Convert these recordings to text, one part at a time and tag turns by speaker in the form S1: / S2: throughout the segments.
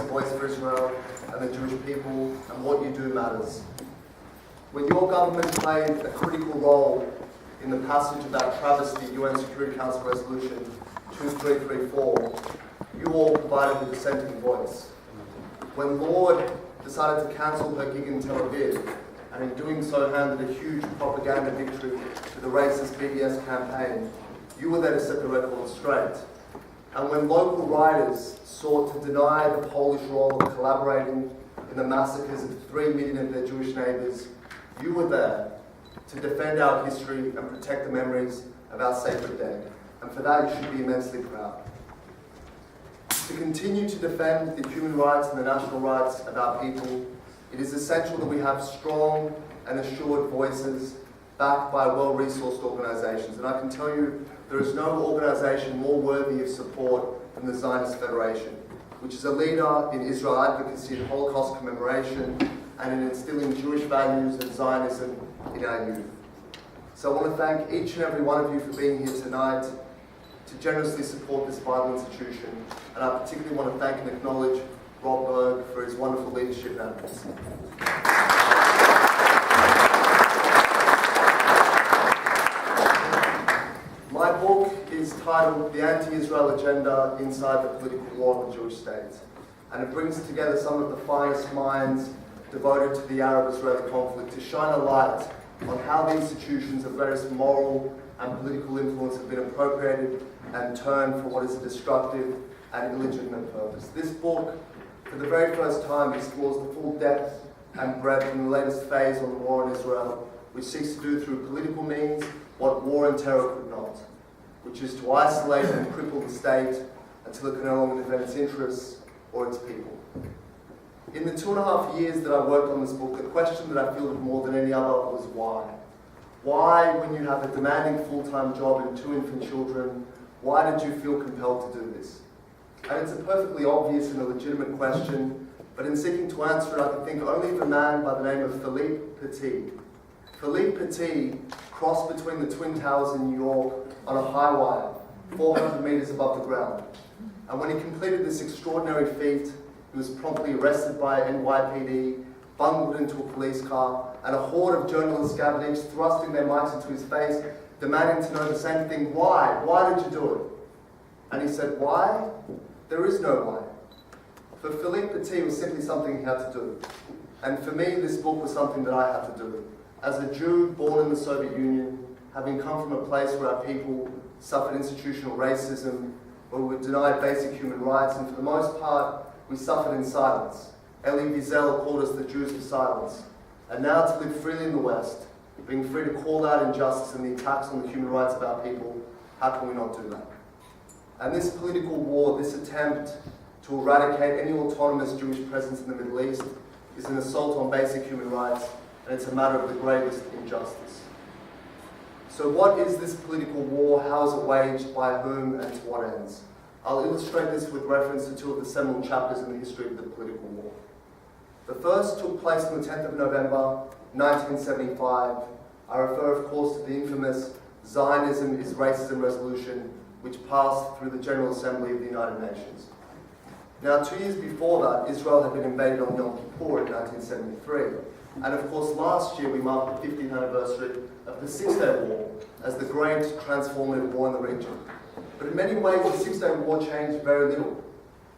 S1: voice for Israel and the Jewish people, and what you do matters. When your government played a critical role in the passage of that travesty UN Security Council Resolution 2334, you all provided the dissenting voice. When Lord decided to cancel her gig in Tel Aviv, and in doing so handed a huge propaganda victory to the racist BDS campaign, you were there to set the record straight. And when local riders sought to deny the Polish role of collaborating in the massacres of 3 million of their Jewish neighbours, you were there to defend our history and protect the memories of our sacred dead. And for that you should be immensely proud. To continue to defend the human rights and the national rights of our people, it is essential that we have strong and assured voices backed by well-resourced organisations. And I can tell you there is no organisation more worthy of support than the Zionist Federation, which is a leader in Israel advocacy and Holocaust commemoration and in instilling Jewish values and Zionism in our youth. So I want to thank each and every one of you for being here tonight to generously support this vital institution. And I particularly want to thank and acknowledge Rob Berg for his wonderful leadership and advocacy. My book is titled The Anti-Israel Agenda Inside the Political War of the Jewish State, and it brings together some of the finest minds devoted to the Arab-Israeli conflict to shine a light on how the institutions of various moral and political influence have been appropriated and turned for what is a destructive and illegitimate purpose. This book, for the very first time, explores the full depth and breadth in the latest phase on the war in Israel, which seeks to do through political means what war and terror could not, which is to isolate and cripple the state until it can no longer defend its interests or its people. In the 2.5 years that I worked on this book, the question that I fielded more than any other was why? Why, when you have a demanding full-time job and 2 infant children, why did you feel compelled to do this? And it's a perfectly obvious and a legitimate question, but in seeking to answer it, I can think only of a man by the name of Philippe Petit. Philippe Petit crossed between the Twin Towers in New York on a high wire, 400 meters above the ground. And when he completed this extraordinary feat, he was promptly arrested by NYPD, bundled into a police car, and a horde of journalists gathered each thrusting their mics into his face, demanding to know the same thing: why? Why did you do it? And he said, why? There is no why. For Philippe Petit, it was simply something he had to do. And for me, this book was something that I had to do. As a Jew born in the Soviet Union, having come from a place where our people suffered institutional racism, where we were denied basic human rights, and for the most part, we suffered in silence. Elie Wiesel called us the Jews of silence. And now to live freely in the West, being free to call out injustice and the attacks on the human rights of our people, how can we not do that? And this political war, this attempt to eradicate any autonomous Jewish presence in the Middle East, is an assault on basic human rights, and it's a matter of the gravest injustice. So what is this political war? How is it waged? By whom? And to what ends? I'll illustrate this with reference to 2 of the seminal chapters in the history of the political war. The first took place on the 10th of November, 1975. I refer, of course, to the infamous Zionism is Racism resolution, which passed through the General Assembly of the United Nations. Now, 2 years before that, Israel had been invaded on Yom Kippur in 1973. And of course, last year we marked the 50th anniversary of the Six-Day War as the great transformative war in the region. But in many ways, the Six-Day War changed very little.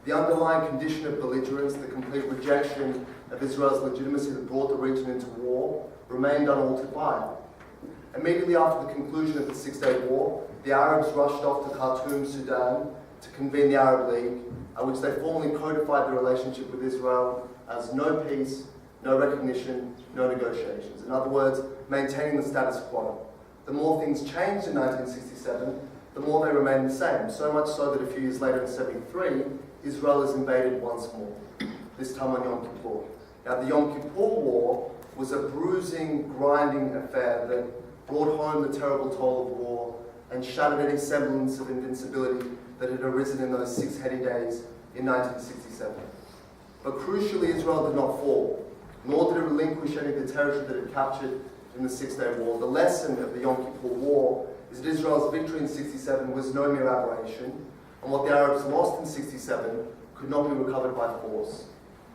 S1: The underlying condition of belligerence, the complete rejection of Israel's legitimacy that brought the region into war, remained unaltered by it. Immediately after the conclusion of the Six-Day War, the Arabs rushed off to Khartoum, Sudan, to convene the Arab League, at which they formally codified their relationship with Israel as no peace, no recognition, no negotiations. In other words, maintaining the status quo. The more things changed in 1967, the more they remained the same, so much so that a few years later in 1973, Israel is invaded once more, this time on Yom Kippur. Now, the Yom Kippur War was a bruising, grinding affair that brought home the terrible toll of war and shattered any semblance of invincibility that had arisen in those 6 heady days in 1967. But crucially, Israel did not fall, nor did it relinquish any of the territory that it captured in the Six-Day War. The lesson of the Yom Kippur War is that Israel's victory in 1967 was no mere aberration, and what the Arabs lost in 1967 could not be recovered by force.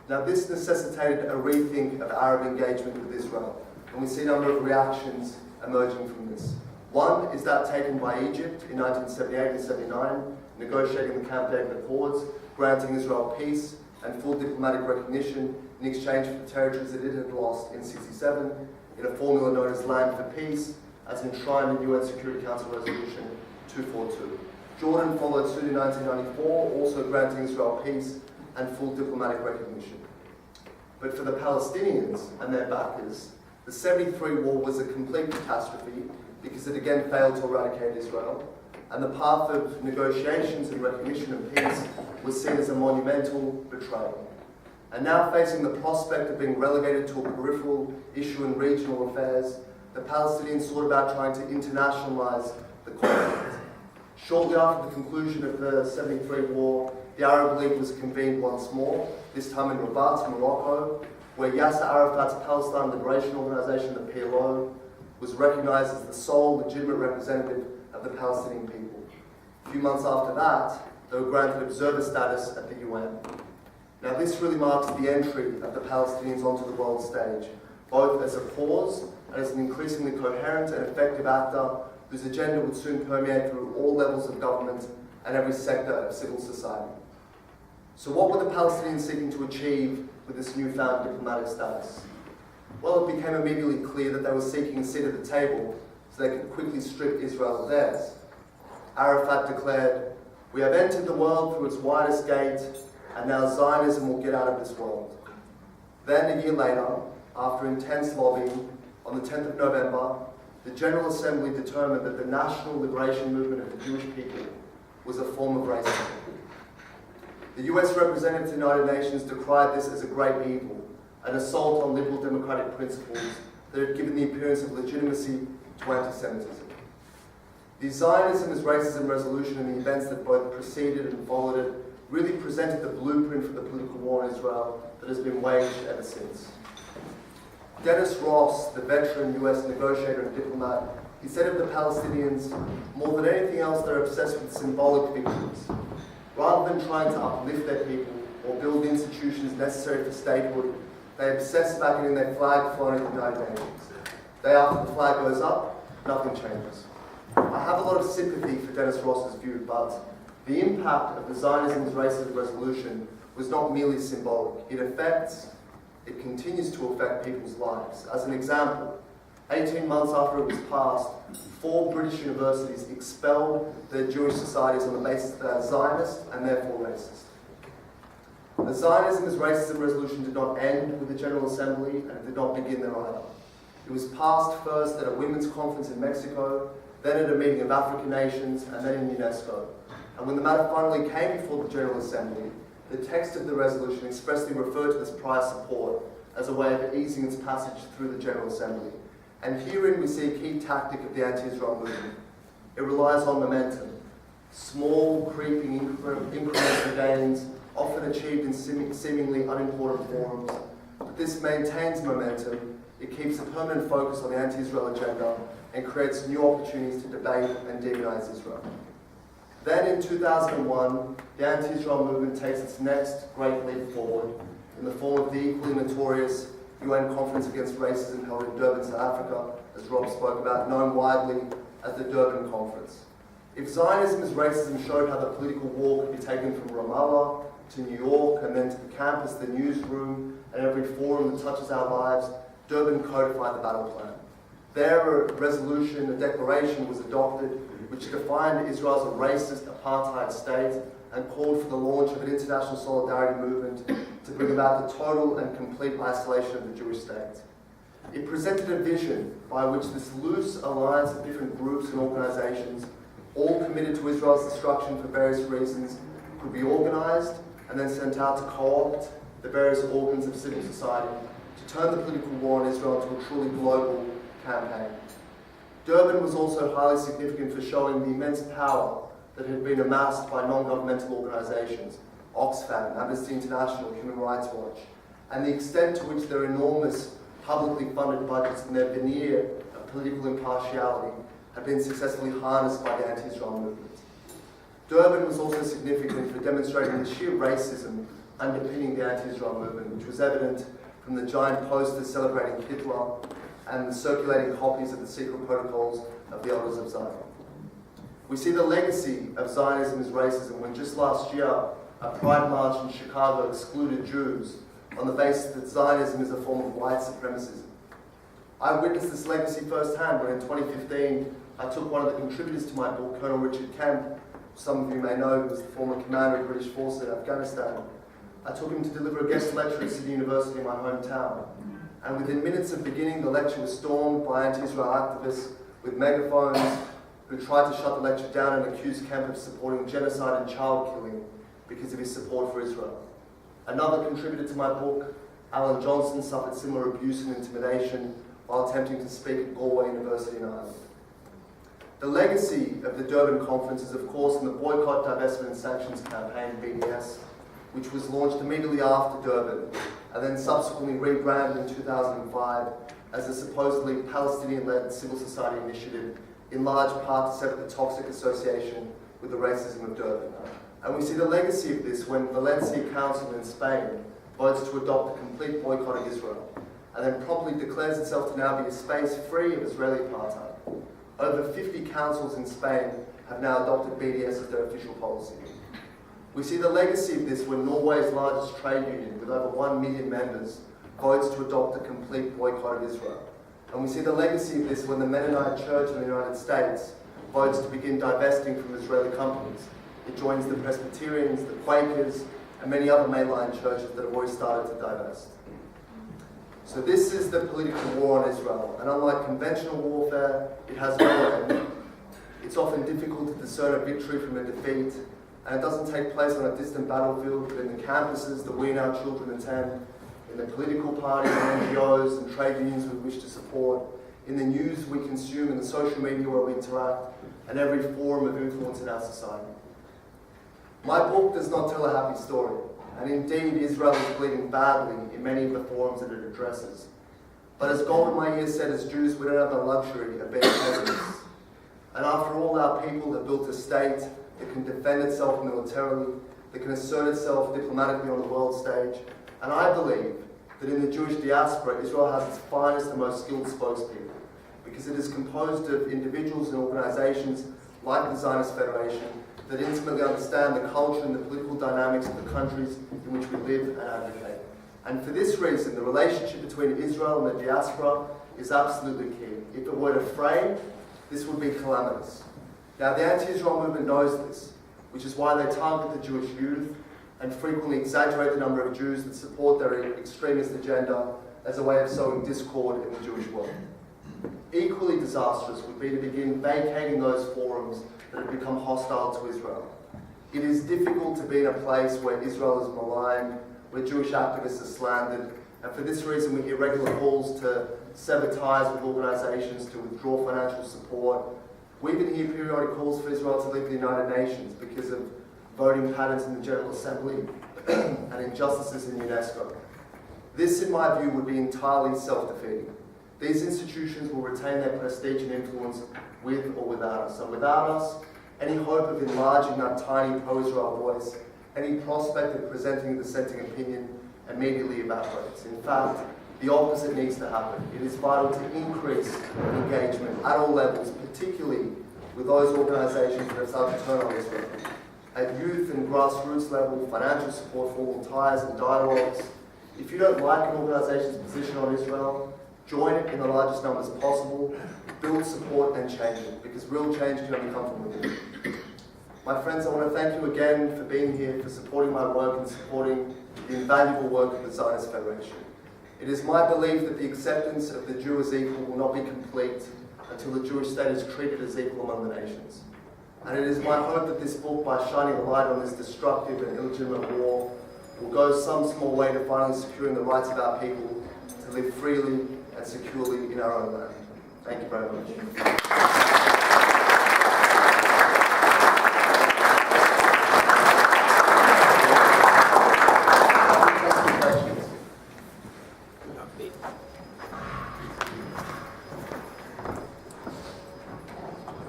S1: Now this necessitated a rethink of Arab engagement with Israel, and we see a number of reactions emerging from this. One is that taken by Egypt in 1978 and 79, negotiating the Camp David Accords, granting Israel peace and full diplomatic recognition in exchange for the territories that it had lost in 1967, in a formula known as Land for Peace, as enshrined in UN Security Council Resolution 242. Jordan followed suit in 1994, also granting Israel peace and full diplomatic recognition. But for the Palestinians and their backers, the 73 war was a complete catastrophe because it again failed to eradicate Israel, and the path of negotiations and recognition of peace was seen as a monumental betrayal. And now facing the prospect of being relegated to a peripheral issue in regional affairs, the Palestinians sought about trying to internationalize the conflict. Shortly after the conclusion of the 73 war, the Arab League was convened once more, this time in Rabat, Morocco, where Yasser Arafat's Palestine Liberation Organization, the PLO, was recognized as the sole legitimate representative of the Palestinian people. A few months after that, they were granted observer status at the UN. Now this really marks the entry of the Palestinians onto the world stage, both as a cause and as an increasingly coherent and effective actor whose agenda would soon permeate through all levels of government and every sector of civil society. So what were the Palestinians seeking to achieve with this newfound diplomatic status? Well, it became immediately clear that they were seeking a seat at the table so they could quickly strip Israel of theirs. Arafat declared, "We have entered the world through its widest gate, and now Zionism will get out of this world." Then, a year later, after intense lobbying, on the 10th of November, the General Assembly determined that the national liberation movement of the Jewish people was a form of racism. The US representative to the United Nations decried this as a great evil, an assault on liberal democratic principles that had given the appearance of legitimacy to anti-Semitism. The Zionism as racism resolution and the events that both preceded and followed it really presented the blueprint for the political war in Israel that has been waged ever since. Dennis Ross, the veteran US negotiator and diplomat, he said of the Palestinians, more than anything else, they're obsessed with symbolic victories. Rather than trying to uplift their people or build institutions necessary for statehood, they obsess about getting their flag flown at the United Nations. Day after the flag goes up, nothing changes. I have a lot of sympathy for Dennis Ross's view, but the impact of the Zionism's racism resolution was not merely symbolic. It continues to affect people's lives. As an example, 18 months after it was passed, 4 British universities expelled their Jewish societies on the basis that they are Zionist and therefore racist. The Zionism as racism resolution did not end with the General Assembly, and it did not begin there either. It was passed first at a women's conference in Mexico, then at a meeting of African nations, and then in UNESCO. And when the matter finally came before the General Assembly, the text of the resolution expressly referred to this prior support as a way of easing its passage through the General Assembly. And herein we see a key tactic of the anti-Israel movement. It relies on momentum. Small, creeping incremental gains, often achieved in seemingly unimportant forums. But this maintains momentum, it keeps a permanent focus on the anti-Israel agenda, and creates new opportunities to debate and demonize Israel. Then in 2001, the anti-Israel movement takes its next great leap forward in the form of the equally notorious UN Conference Against Racism held in Durban, South Africa, as Rob spoke about, known widely as the Durban Conference. If Zionism as racism showed how the political war could be taken from Ramallah to New York and then to the campus, the newsroom, and every forum that touches our lives, Durban codified the battle plan. There, a resolution, a declaration was adopted which defined Israel as a racist apartheid state and called for the launch of an international solidarity movement to bring about the total and complete isolation of the Jewish state. It presented a vision by which this loose alliance of different groups and organizations, all committed to Israel's destruction for various reasons, could be organized and then sent out to co-opt the various organs of civil society to turn the political war on Israel into a truly global campaign. Durban was also highly significant for showing the immense power that had been amassed by non-governmental organizations, Oxfam, Amnesty International, Human Rights Watch, and the extent to which their enormous publicly funded budgets and their veneer of political impartiality had been successfully harnessed by the anti-Israel movement. Durban was also significant for demonstrating the sheer racism underpinning the anti-Israel movement, which was evident from the giant posters celebrating Hitler and the circulating copies of the secret protocols of the Elders of Zion. We see the legacy of Zionism as racism when just last year a pride march in Chicago excluded Jews on the basis that Zionism is a form of white supremacism. I witnessed this legacy firsthand when in 2015 I took one of the contributors to my book, Colonel Richard Kemp, some of you may know, who was the former commander of British forces in Afghanistan. I took him to deliver a guest lecture at Sydney University in my hometown. And within minutes of beginning, the lecture was stormed by anti-Israel activists with megaphones who tried to shut the lecture down and accused Kemp of supporting genocide and child killing because of his support for Israel. Another contributor to my book, Alan Johnson, suffered similar abuse and intimidation while attempting to speak at Galway University in Ireland. The legacy of the Durban Conference is, of course, in the Boycott, Divestment and Sanctions Campaign, BDS, which was launched immediately after Durban and then subsequently rebranded in 2005 as a supposedly Palestinian-led civil society initiative, in large part to sever the toxic association with the racism of Durban. And we see the legacy of this when Valencia Council in Spain votes to adopt a complete boycott of Israel and then promptly declares itself to now be a space free of Israeli apartheid. Over 50 councils in Spain have now adopted BDS as their official policy. We see the legacy of this when Norway's largest trade union, with over 1 million members, votes to adopt a complete boycott of Israel. And we see the legacy of this when the Mennonite Church in the United States votes to begin divesting from Israeli companies. It joins the Presbyterians, the Quakers, and many other mainline churches that have already started to divest. So this is the political war on Israel, and unlike conventional warfare, it has no end. It's often difficult to discern a victory from a defeat, and it doesn't take place on a distant battlefield, but in the campuses that we and our children attend, in the political parties and NGOs and trade unions we wish to support, in the news we consume, in the social media where we interact, and every forum of influence in our society. My book does not tell a happy story, and indeed Israel is bleeding badly in many of the forums that it addresses. But as Gold in my ear said, as Jews we don't have the luxury of being peasants. And after all, our people have built a state that can defend itself militarily, that can assert itself diplomatically on the world stage. And I believe that in the Jewish diaspora, Israel has its finest and most skilled spokespeople, because it is composed of individuals and organizations like the Zionist Federation that intimately understand the culture and the political dynamics of the countries in which we live and advocate. And for this reason, the relationship between Israel and the diaspora is absolutely key. If it were to fray, this would be calamitous. Now, the anti-Israel movement knows this, which is why they target the Jewish youth and frequently exaggerate the number of Jews that support their extremist agenda as a way of sowing discord in the Jewish world. Equally disastrous would be to begin vacating those forums that have become hostile to Israel. It is difficult to be in a place where Israel is maligned, where Jewish activists are slandered, and for this reason we hear regular calls to sever ties with organizations, to withdraw financial support. We even hear periodic calls for Israel to leave the United Nations because of voting patterns in the General Assembly and injustices in UNESCO. This, in my view, would be entirely self-defeating. These institutions will retain their prestige and influence with or without us. And without us, any hope of enlarging that tiny pro-Israel voice, any prospect of presenting a dissenting opinion immediately evaporates. In fact, the opposite needs to happen. It is vital to increase engagement at all levels, particularly with those organizations that have started to turn on Israel. At youth and grassroots level, financial support, formal ties and dialogues. If you don't like an organization's position on Israel, join it in the largest numbers possible, build support and change it, because real change can only come from within. My friends, I want to thank you again for being here, for supporting my work and supporting the invaluable work of the Zionist Federation. It is my belief that the acceptance of the Jew as equal will not be complete until the Jewish state is treated as equal among the nations. And it is my hope that this book, by shining a light on this destructive and illegitimate war, will go some small way to finally securing the rights of our people to live freely and securely in our own land. Thank you very much.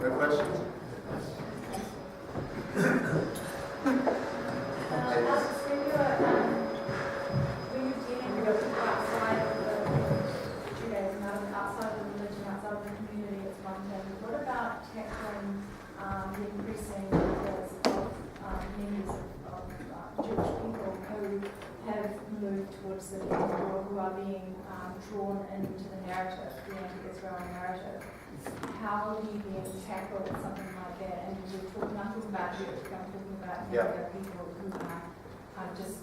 S1: No questions?
S2: move towards the people who are being drawn into the narrative, the anti-Israel narrative. How do you then tackle something like that? And I'm talking about youth, I'm talking about people who are just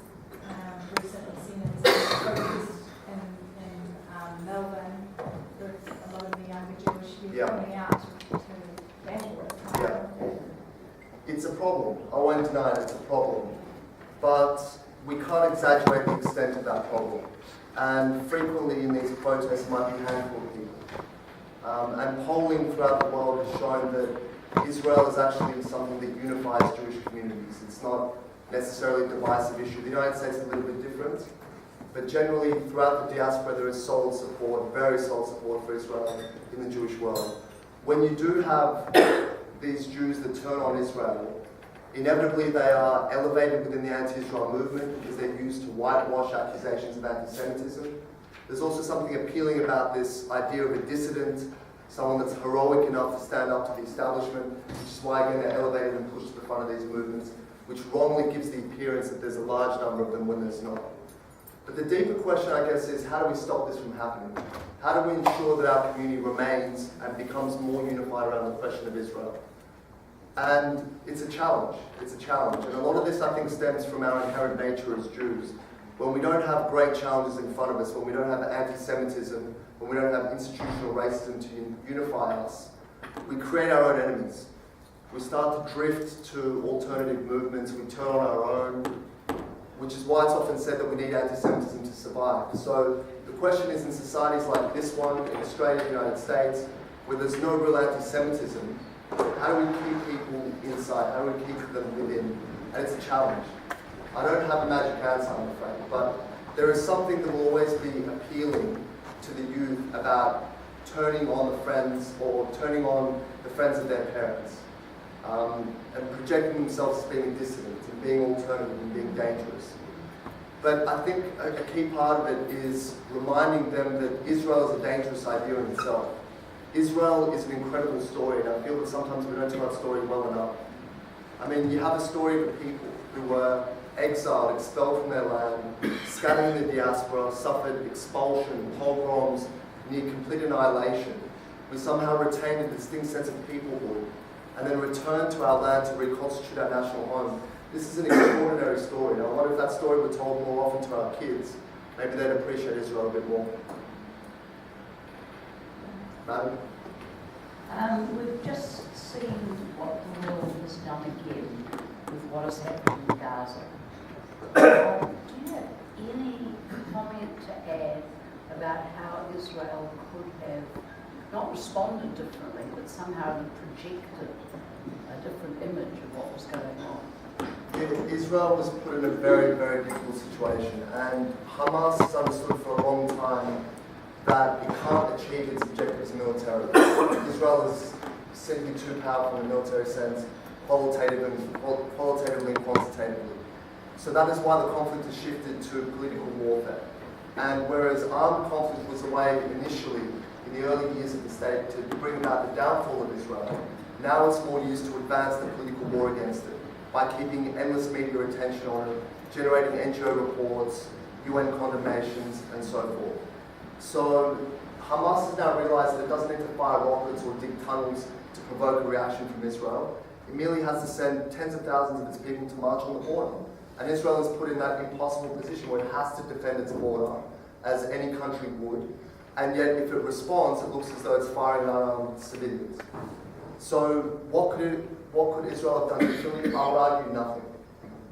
S2: recently seen in protests in Melbourne with a lot of the younger Jewish youth coming out to battle it.
S1: It's a problem. I won't deny it, it's a problem. But we can't exaggerate the extent of that problem. And frequently in these protests might be a handful of people. And polling throughout the world has shown that Israel is actually something that unifies Jewish communities. It's not necessarily a divisive issue. The United States is a little bit different. But generally, throughout the diaspora, there is solid support, very solid support for Israel in the Jewish world. When you do have these Jews that turn on Israel, inevitably they are elevated within the anti-Israel movement because they're used to whitewash accusations of anti-Semitism. There's also something appealing about this idea of a dissident, someone that's heroic enough to stand up to the establishment, which is why again they're elevated and pushed to the front of these movements, which wrongly gives the appearance that there's a large number of them when there's not. But the deeper question, I guess, is how do we stop this from happening? How do we ensure that our community remains and becomes more unified around the question of Israel? And it's a challenge. It's a challenge. And a lot of this, I think, stems from our inherent nature as Jews. When we don't have great challenges in front of us, when we don't have anti-Semitism, when we don't have institutional racism to unify us, we create our own enemies. We start to drift to alternative movements, we turn on our own, which is why it's often said that we need anti-Semitism to survive. So the question is, in societies like this one, in Australia, the United States, where there's no real anti-Semitism, how do we keep people inside? How do we keep them within? And it's a challenge. I don't have a magic answer, I'm afraid, but there is something that will always be appealing to the youth about turning on the friends or turning on the friends of their parents and projecting themselves as being a dissident and being alternative and being dangerous. But I think a key part of it is reminding them that Israel is a dangerous idea in itself. Israel is an incredible story, and I feel that sometimes we don't tell that story well enough. I mean, you have a story of a people who were exiled, expelled from their land, scattered in the diaspora, suffered expulsion, pogroms, near complete annihilation. We somehow retained a distinct sense of peoplehood, and then returned to our land to reconstitute our national home. This is an extraordinary story. Now, I wonder if that story were told more often to our kids, maybe they'd appreciate Israel a bit more. Madam?
S3: We've just seen what the world has done again with what has happened in Gaza. Do you have any comment to add about how Israel could have not responded differently, but somehow projected a different image of what was going on?
S1: Israel was put in a very, very difficult situation, and Hamas has understood for a long time that it can't achieve its objectives militarily. Israel is simply too powerful in a military sense, qualitatively and quantitatively. So that is why the conflict has shifted to political warfare. And whereas armed conflict was a way initially, in the early years of the state, to bring about the downfall of Israel, now it's more used to advance the political war against it by keeping endless media attention on it, generating NGO reports, UN condemnations, and so forth. So Hamas has now realized that it doesn't need to fire rockets or dig tunnels to provoke a reaction from Israel. It merely has to send tens of thousands of its people to march on the border. And Israel is put in that impossible position where it has to defend its border, as any country would. And yet, if it responds, it looks as though it's firing unarmed civilians. So what could Israel have done differently? I would argue nothing.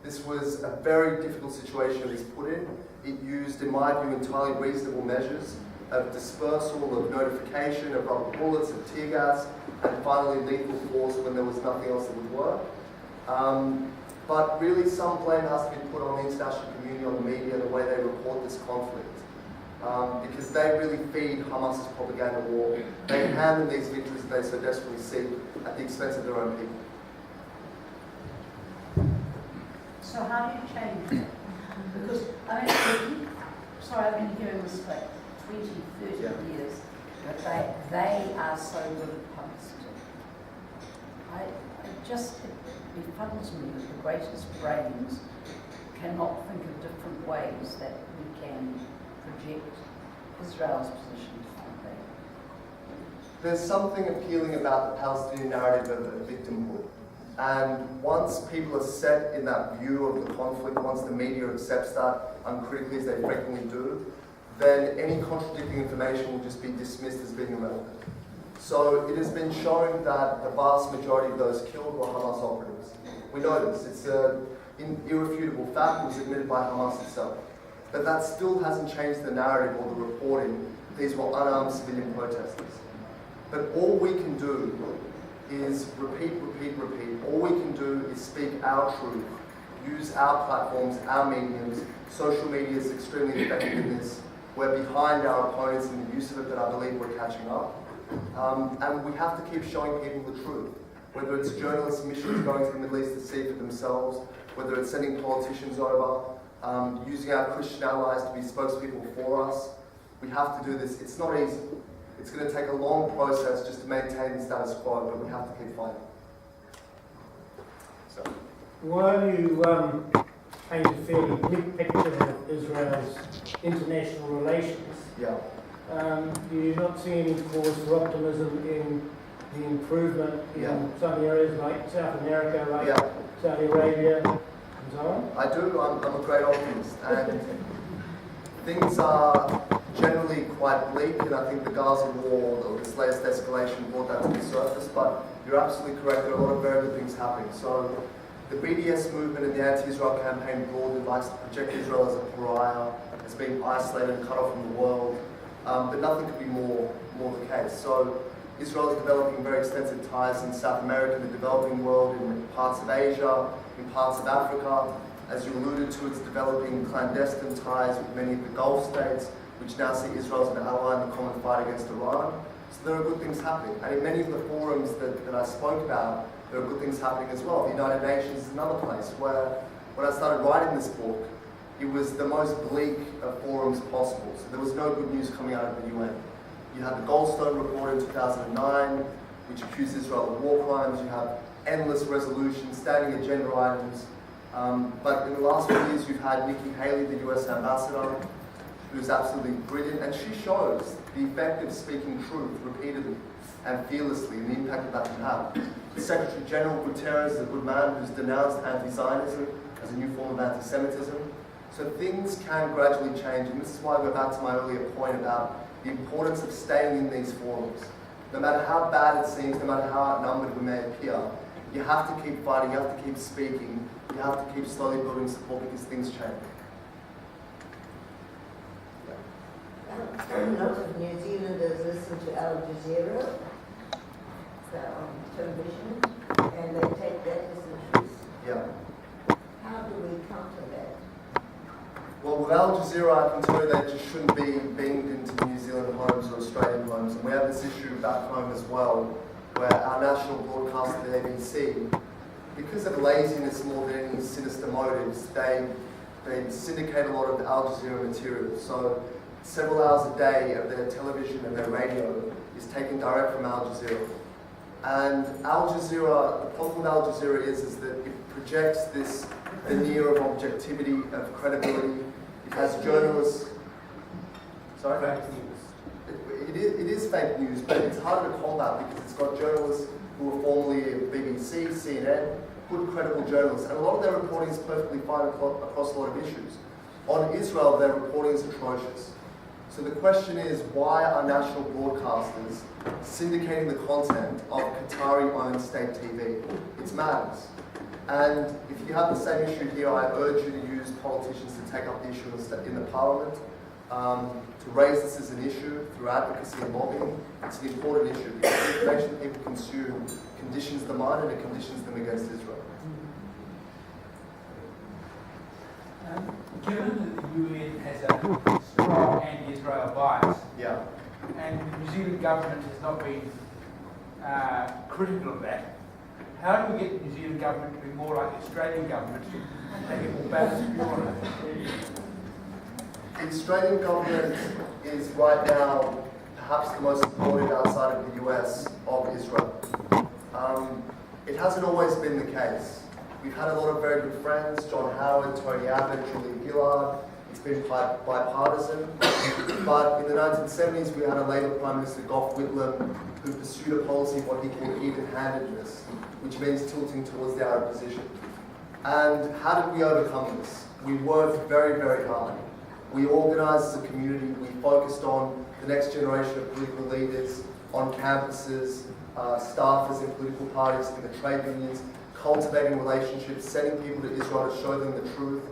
S1: This was a very difficult situation it was put in. It used, in my view, entirely reasonable measures of dispersal, of notification, of rubber bullets, of tear gas, and finally lethal force when there was nothing else that would work. But really some blame has to be put on the international community, on the media, the way they report this conflict. Because they really feed Hamas's propaganda war. They hand them these victories that they so desperately seek at the expense of their own people.
S3: So how do you change that? Because, I mean, sorry, I've been hearing this for 20, 30 years, but they are so good at publicity. It befuddles me that the greatest brains cannot think of different ways that we can project Israel's position on that.
S1: There's something appealing about the Palestinian narrative of victimhood. And once people are set in that view of the conflict, once the media accepts that uncritically as they frequently do, then any contradicting information will just be dismissed as being irrelevant. So it has been shown that the vast majority of those killed were Hamas operatives. We know this. It's an irrefutable fact. It was admitted by Hamas itself. But that still hasn't changed the narrative or the reporting. These were unarmed civilian protesters. But all we can do is repeat. All we can do is speak our truth, use our platforms, our mediums. Social media is extremely effective in this. We're behind our opponents in the use of it, but I believe we're catching up. And we have to keep showing people the truth. Whether it's journalist missions going to the Middle East to see for themselves, whether it's sending politicians over, using our Christian allies to be spokespeople for us. We have to do this. It's not easy. It's going to take a long process just to maintain the status quo, but we have to keep fighting. So.
S4: While you paint a fairly bleak picture of Israel's international relations,
S1: Yeah.
S4: do you not see any cause for optimism in the improvement in some areas like South America, like Saudi Arabia, and so on?
S1: I do. I'm a great optimist, and things are generally quite bleak, and I think the Gaza war, or this latest escalation, brought that to the surface, but you're absolutely correct, there are a lot of very good things happening. So the BDS movement and the anti-Israel campaign broadly likes to project Israel as a pariah, as being isolated and cut off from the world, but nothing could be more the case. So Israel is developing very extensive ties in South America, in the developing world, in parts of Asia, in parts of Africa. As you alluded to, it's developing clandestine ties with many of the Gulf states, which now see Israel as an ally in the common fight against Iran. So there are good things happening. And in many of the forums that I spoke about, there are good things happening as well. The United Nations is another place where, when I started writing this book, it was the most bleak of forums possible. So there was no good news coming out of the UN. You had the Goldstone report in 2009, which accused Israel of war crimes. You have endless resolutions, standing agenda items. But in the last few years, you've had Nikki Haley, the US ambassador, who's absolutely brilliant, and she shows the effect of speaking truth repeatedly and fearlessly and the impact that can have. The Secretary General Guterres is a good man who's denounced anti-Zionism as a new form of anti-Semitism. So things can gradually change, and this is why I go back to my earlier point about the importance of staying in these forums. No matter how bad it seems, no matter how outnumbered we may appear, you have to keep fighting, you have to keep speaking, you have to keep slowly building support because things change.
S5: A lot of New Zealanders listen to Al Jazeera on television, and they take that as the truth.
S1: Yeah.
S5: How do we counter that?
S1: Well, with Al Jazeera, I can tell you they just shouldn't be beamed into New Zealand homes or Australian homes. And we have this issue back home as well, where our national broadcaster, the ABC, because of laziness more than any sinister motives, they syndicate a lot of the Al Jazeera material. So several hours a day of their television and their radio is taken direct from Al Jazeera. And Al Jazeera, the problem with Al Jazeera is that it projects this veneer of objectivity, of credibility. It has journalists. Sorry?
S4: Fake news.
S1: It is fake news, but it's harder to combat because it's got journalists who are formerly at BBC, CNN, good credible journalists, and a lot of their reporting is perfectly fine across a lot of issues. On Israel, their reporting is atrocious. So the question is, why are national broadcasters syndicating the content of Qatari-owned state TV? It's madness. And if you have the same issue here, I urge you to use politicians to take up the issue in the parliament, to raise this as an issue through advocacy and lobbying. It's an important issue because the information people consume conditions the mind and it conditions them against Israel.
S6: Given that the UN has a strong anti-Israel bias,
S1: Yeah.
S6: and the New Zealand government has not been critical of that, how do we get the New Zealand government to be more like the Australian government and take a more balanced view on it?
S1: The Australian government is right now perhaps the most supportive outside of the US of Israel. It hasn't always been the case. We've had a lot of very good friends, John Howard, Tony Abbott, Julia Gillard. It's been bipartisan. But in the 1970s, we had a Labour Prime Minister, Gough Whitlam, who pursued a policy of what he called even-handedness, which means tilting towards the Arab position. And how did we overcome this? We worked very, very hard. We organised as a community. We focused on the next generation of political leaders on campuses, staffers in political parties, in the trade unions, cultivating relationships, sending people to Israel to show them the truth.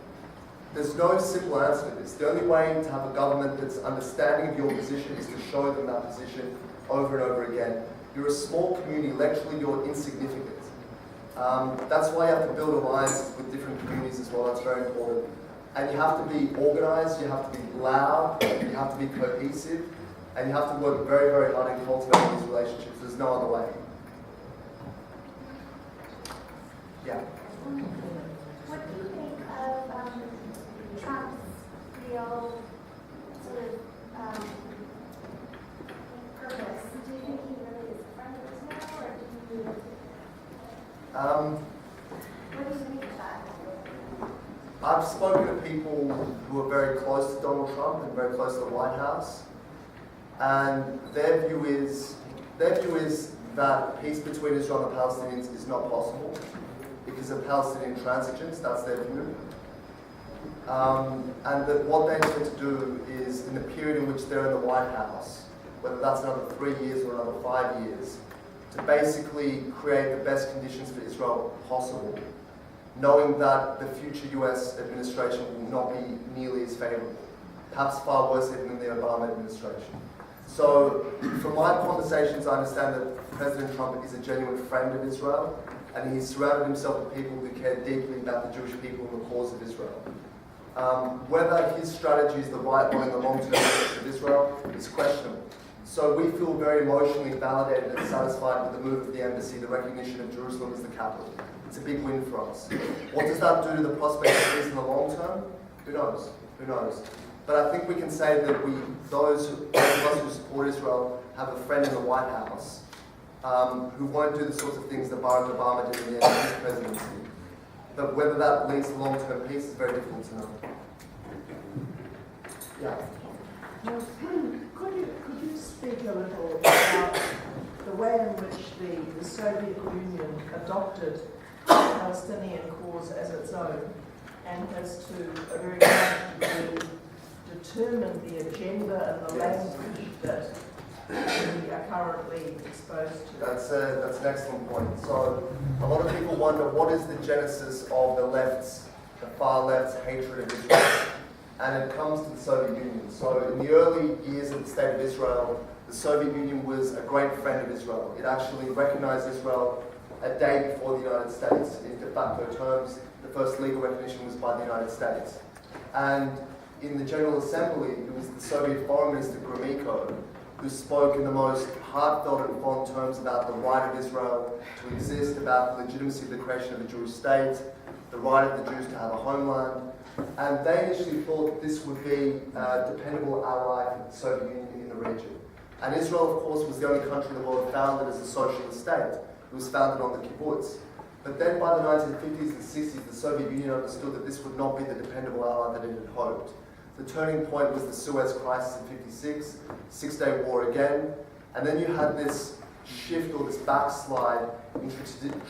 S1: There's no simple answer to this. The only way to have a government that's understanding of your position is to show them that position over and over again. You're a small community, electorally you're insignificant. That's why you have to build alliances with different communities as well. That's very important. And you have to be organised, you have to be loud, you have to be cohesive, and you have to work very, very hard in cultivating these relationships. There's no other way. Yeah.
S7: What do you think of Trump's real sort of purpose? Do you think he really is a friend of Israel, or do you? What do you think of that?
S1: I've spoken to people who are very close to Donald Trump and very close to the White House, and their view is that peace between Israel and the Palestinians is not possible because of Palestinian transience. That's their view, and that what they intend to do is, in the period in which they're in the White House, whether that's another 3 years or another 5 years, to basically create the best conditions for Israel possible, knowing that the future US administration will not be nearly as favorable, perhaps far worse even than the Obama administration. So from my conversations, I understand that President Trump is a genuine friend of Israel, and he's surrounded himself with people who care deeply about the Jewish people and the cause of Israel. Whether his strategy is the right one in the long-term interest of Israel is questionable. So we feel very emotionally validated and satisfied with the move of the embassy, the recognition of Jerusalem as the capital. It's a big win for us. What does that do to the prospect of peace in the long term? Who knows? Who knows? But I think we can say that those of us who support Israel have a friend in the White House who won't do the sorts of things that Barack Obama did in the end of his presidency. But whether that leads to long-term peace is very difficult to know. Yeah.
S8: Could you speak a little about the way in which the Soviet Union adopted the Palestinian cause as its own and has to a very large degree determined the agenda and the language that we are currently exposed to?
S1: That's an excellent point. So a lot of people wonder what is the genesis of the far left's hatred of Israel. And it comes to the Soviet Union. So in the early years of the State of Israel, the Soviet Union was a great friend of Israel. It actually recognized Israel a day before the United States. In de facto terms, the first legal recognition was by the United States. And in the General Assembly, it was the Soviet Foreign Minister Gromyko who spoke in the most heartfelt and fond terms about the right of Israel to exist, about the legitimacy of the creation of a Jewish state, the right of the Jews to have a homeland. And they initially thought this would be a dependable ally for the Soviet Union in the region. And Israel, of course, was the only country in the world founded as a socialist state. It was founded on the kibbutz. But then by the 1950s and 60s, the Soviet Union understood that this would not be the dependable ally that it had hoped. The turning point was the Suez Crisis in '56, Six-Day War again, and then you had this shift or this backslide into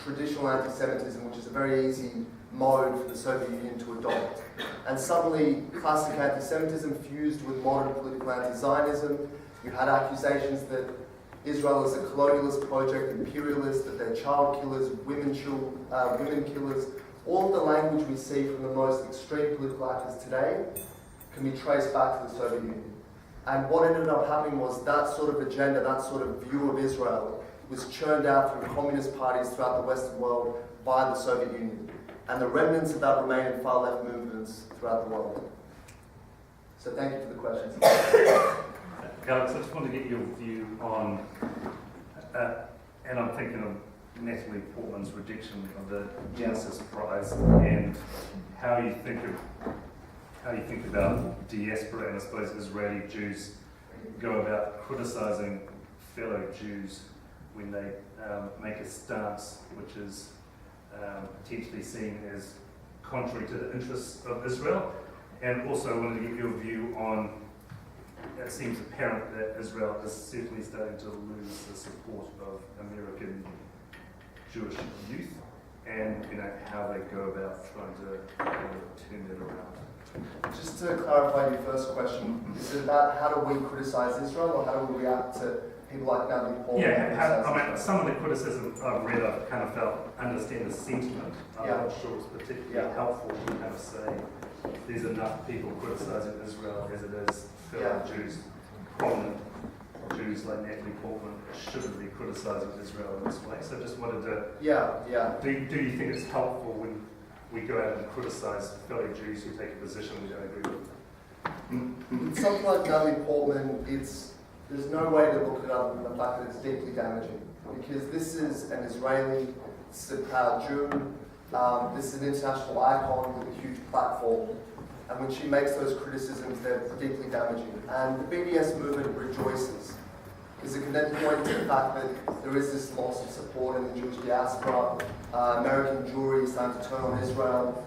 S1: traditional anti-Semitism, which is a very easy mode for the Soviet Union to adopt. And suddenly, classic anti-Semitism fused with modern political anti-Zionism. You had accusations that Israel is a colonialist project, imperialist, that they're child killers, women killers. All of the language we see from the most extreme political actors today can be traced back to the Soviet Union. And what ended up happening was that sort of agenda, that sort of view of Israel was churned out through communist parties throughout the Western world by the Soviet Union. And the remnants of that remain in far-left movements throughout the world. So thank you for the questions.
S9: Alex, I just want to get your view on, and I'm thinking of Natalie Portman's rejection of the Genesis Prize and how you think about diaspora and I suppose Israeli Jews go about criticising fellow Jews when they make a stance which is potentially seen as contrary to the interests of Israel. And also I wanted to get your view on, it seems apparent that Israel is certainly starting to lose the support of American Jewish youth, and how they go about trying to turn that around.
S1: Just to clarify your first question, is it about how do we criticise Israel, or how do we react to people like Natalie Paul?
S9: Yeah, some of the criticism I've read, I've kind of felt understand the sentiment. I'm not sure it's particularly helpful to kind of say there's enough people criticising Israel as it is fellow Jews, prominent Jews like Natalie Portman shouldn't be criticising Israel in this way. So just wanted to, do you think it's helpful when we go out and criticise fellow Jews who take a position we don't agree with?
S1: Something like Natalie Portman, there's no way to look at it other than the fact that it's deeply damaging. Because this is an Israeli, this is a proud Jew, this is an international icon with a huge platform. And when she makes those criticisms, they're deeply damaging. And the BDS movement rejoices, because it can then point to the fact that there is this loss of support in the Jewish diaspora. American Jewry is starting to turn on Israel,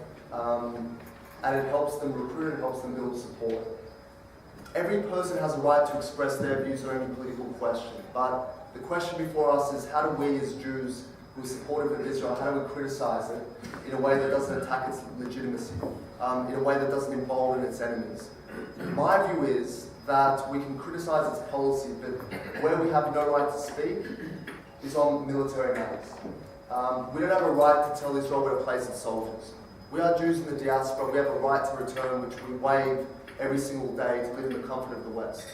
S1: and it helps them recruit and helps them build support. Every person has a right to express their views on any political question, but the question before us is how do we as Jews who are supportive of Israel, how do we criticize it in a way that doesn't attack its legitimacy, in a way that doesn't embolden its enemies? My view is that we can criticize its policy, but where we have no right to speak is on military matters. We don't have a right to tell Israel where to place its soldiers. We are Jews in the diaspora, we have a right to return, which we waive every single day to live in the comfort of the West.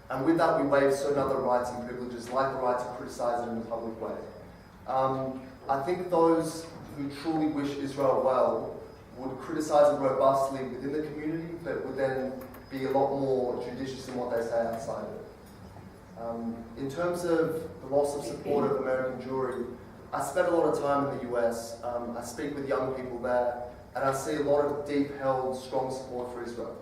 S1: And with that we waive certain other rights and privileges, like the right to criticize it in a public way. I think those who truly wish Israel well would criticize it robustly within the community, but would then be a lot more judicious in what they say outside of it. In terms of the loss of support of American Jewry, I spent a lot of time in the US. I speak with young people there, and I see a lot of deep-held, strong support for Israel.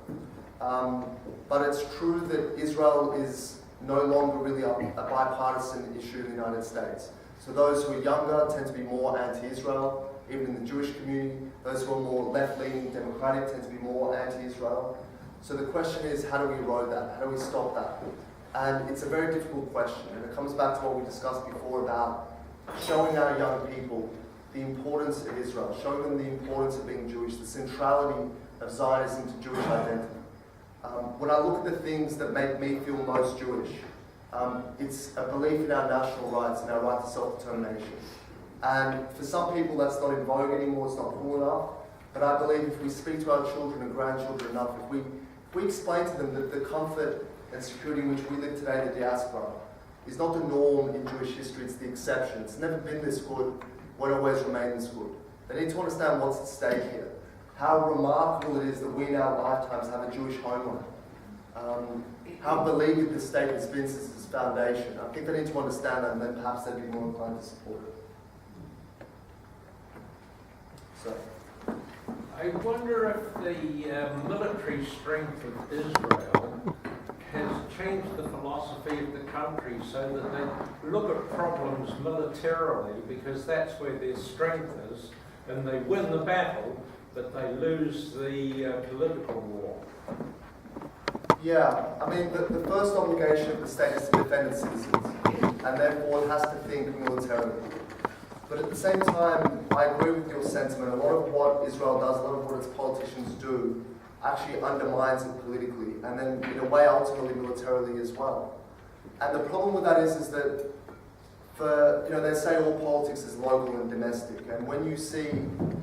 S1: But it's true that Israel is no longer really a bipartisan issue in the United States. So those who are younger tend to be more anti-Israel, even in the Jewish community. Those who are more left-leaning, democratic, tend to be more anti-Israel. So the question is, how do we erode that? How do we stop that? And it's a very difficult question, and it comes back to what we discussed before about showing our young people the importance of Israel, showing them the importance of being Jewish, the centrality of Zionism to Jewish identity. When I look at the things that make me feel most Jewish, it's a belief in our national rights and our right to self-determination. And for some people that's not in vogue anymore, it's not cool enough, but I believe if we speak to our children and grandchildren enough, if we explain to them that the comfort and security in which we live today in the diaspora is not the norm in Jewish history, it's the exception. It's never been this good, won't always remain this good. They need to understand what's at stake here. How remarkable it is that we in our lifetimes have a Jewish homeland. How beleaguered the state has been since its foundation. I think they need to understand that, and then perhaps they'd be more inclined to support it. So.
S10: I wonder if the military strength of Israel has changed the philosophy of the country so that they look at problems militarily because that's where their strength is, and they win the battle, but they lose the political war.
S1: Yeah, I mean, the first obligation of the state is to defend its citizens, and therefore it has to think militarily. But at the same time, I agree with your sentiment. A lot of what Israel does, a lot of what its politicians do, actually undermines it politically, and then in a way ultimately militarily as well. And the problem with that is that they say all politics is local and domestic, and when you see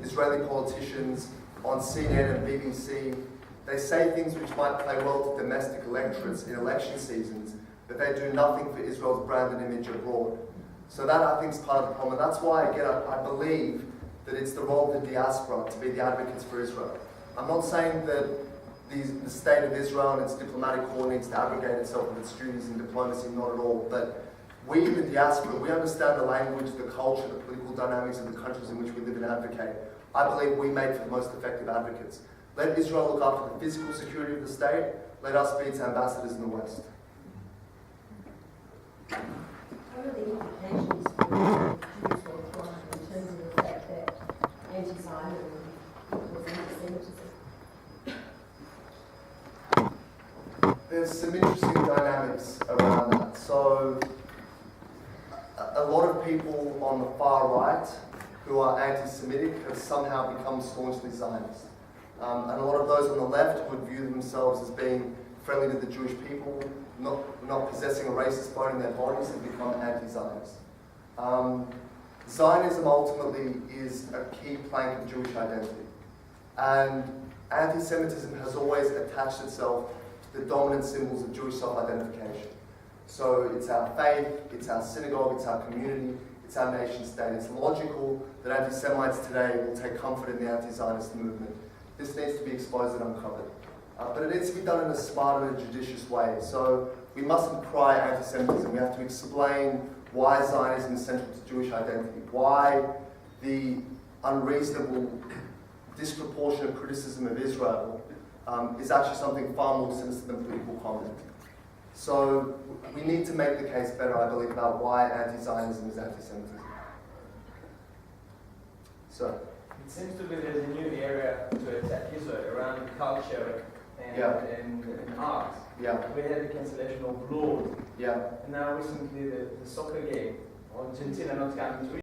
S1: Israeli politicians on CNN and BBC, they say things which might play well to domestic electorates in election seasons, but they do nothing for Israel's brand and image abroad. So that, I think, is part of the problem. And that's why, again, I believe that it's the role of the diaspora to be the advocates for Israel. I'm not saying that the state of Israel and its diplomatic corps needs to abrogate itself of its duties in diplomacy, not at all. But we in the diaspora, we understand the language, the culture, the political dynamics of the countries in which we live and advocate. I believe we make for the most effective advocates. Let Israel look after the physical security of the state. Let us be its ambassadors in the West.
S5: What are the implications for Jews worldwide in terms of the fact that
S1: there's some interesting dynamics around that. So, a lot of people on the far right who are anti-Semitic have somehow become staunchly Zionist. And a lot of those on the left who would view themselves as being friendly to the Jewish people, not possessing a racist bone in their bodies, have become anti-Zionist. Zionism ultimately is a key plank of Jewish identity. And anti-Semitism has always attached itself to the dominant symbols of Jewish self-identification. So it's our faith, it's our synagogue, it's our community, it's our nation state. It's logical that anti-Semites today will take comfort in the anti-Zionist movement. This needs to be exposed and uncovered. But it needs to be done in a smart and a judicious way. So we mustn't cry anti-Semitism. We have to explain why Zionism is central to Jewish identity, why the unreasonable, disproportionate criticism of Israel is actually something far more sinister than political comment. So we need to make the case better, I believe, about why anti-Zionism is anti-Semitism. So.
S11: It seems to be there's a new area to attack Israel around culture and art.
S1: Yeah.
S11: We had the cancellation of laws.
S1: Yeah.
S11: And now recently the soccer game, Argentina not coming to